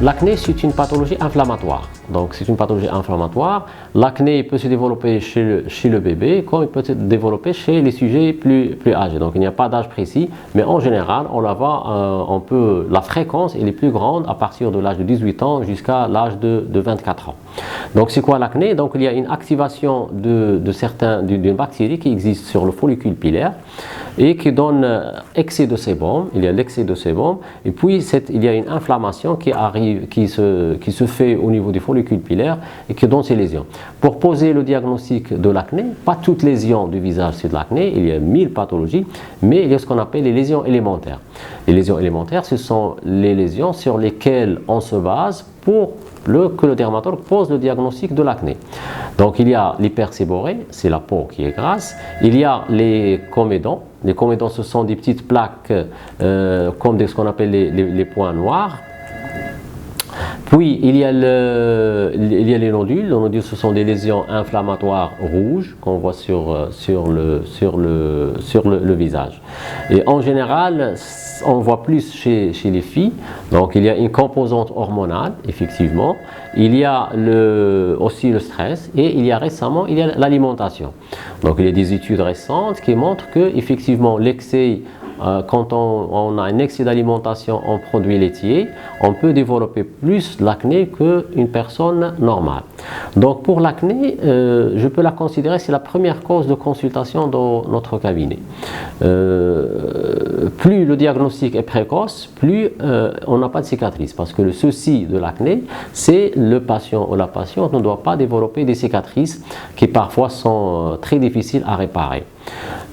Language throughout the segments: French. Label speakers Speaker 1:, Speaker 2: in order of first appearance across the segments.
Speaker 1: L'acné, c'est une pathologie inflammatoire. Donc, c'est une pathologie inflammatoire. L'acné peut se développer chez le bébé, comme il peut se développer chez les sujets plus âgés. Donc, il n'y a pas d'âge précis, mais en général, on la voit, la fréquence elle est plus grande à partir de l'âge de 18 ans jusqu'à l'âge de 24 ans. Donc, c'est quoi l'acné? Donc, il y a une activation d'une bactérie qui existe sur le follicule pilaire et qui donne excès de sébum. Il y a l'excès de sébum et puis il y a une inflammation qui se fait au niveau du follicule pilaire et qui donne ces lésions. Pour poser le diagnostic de l'acné, pas toutes les lésions du visage c'est de l'acné, il y a 1000 pathologies, mais il y a ce qu'on appelle les lésions élémentaires. Les lésions élémentaires, ce sont les lésions sur lesquelles on se base pour que le dermatologue pose le diagnostic de l'acné. Donc il y a l'hyperséborrhée, c'est la peau qui est grasse. Il y a les comédons. Les comédons, ce sont des petites plaques comme ce qu'on appelle les points noirs. Puis il y a les nodules. Les nodules, ce sont des lésions inflammatoires rouges qu'on voit sur le visage. Et en général, on voit plus chez les filles. Donc il y a une composante hormonale, effectivement. Il y a aussi le stress et il y a récemment l'alimentation. Donc il y a des études récentes qui montrent que effectivement l'excès quand on a un excès d'alimentation en produits laitiers, on peut développer plus l'acné qu'une personne normale. Donc pour l'acné, je peux la considérer, c'est la première cause de consultation dans notre cabinet. Plus le diagnostic est précoce, plus on n'a pas de cicatrices. Parce que le souci de l'acné, c'est le patient ou la patiente ne doit pas développer des cicatrices qui parfois sont très difficiles à réparer.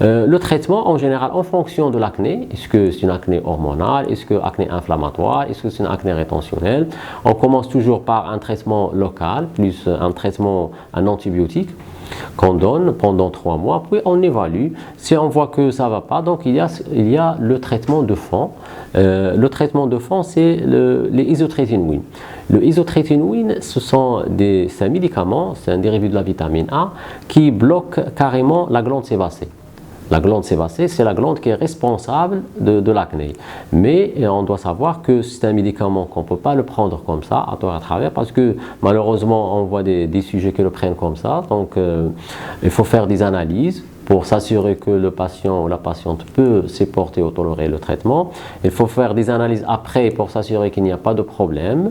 Speaker 1: Le traitement en général en fonction de l'acné, est-ce que c'est une acné hormonale, est-ce que acné inflammatoire, est-ce que c'est une acné rétentionnelle, on commence toujours par un traitement local plus un antibiotique qu'on donne pendant 3 mois, puis on évalue. Si on voit que ça ne va pas, donc il y a le traitement de fond. Le traitement de fond, c'est les isotrétinoïdes. Le isotrétinoïde, c'est un médicament, c'est un dérivé de la vitamine A qui bloque carrément la glande sébacée. La glande sébacée, c'est la glande qui est responsable de l'acné. Mais on doit savoir que c'est un médicament qu'on ne peut pas le prendre comme ça, à tort à travers, parce que malheureusement, on voit des sujets qui le prennent comme ça. Donc, il faut faire des analyses pour s'assurer que le patient ou la patiente peut supporter ou tolérer le traitement. Il faut faire des analyses après pour s'assurer qu'il n'y a pas de problème.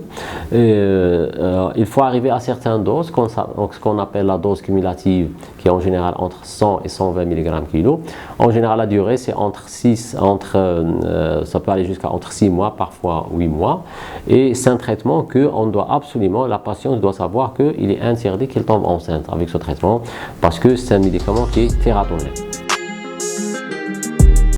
Speaker 1: Il faut arriver à certaines doses, ce qu'on appelle la dose cumulative, qui est en général entre 100 et 120 mg kg. En général, la durée, c'est ça peut aller jusqu'à entre 6 mois, parfois 8 mois. Et c'est un traitement qu'on doit absolument, la patiente doit savoir qu'il est interdit qu'elle tombe enceinte avec ce traitement, parce que c'est un médicament qui est tératogène.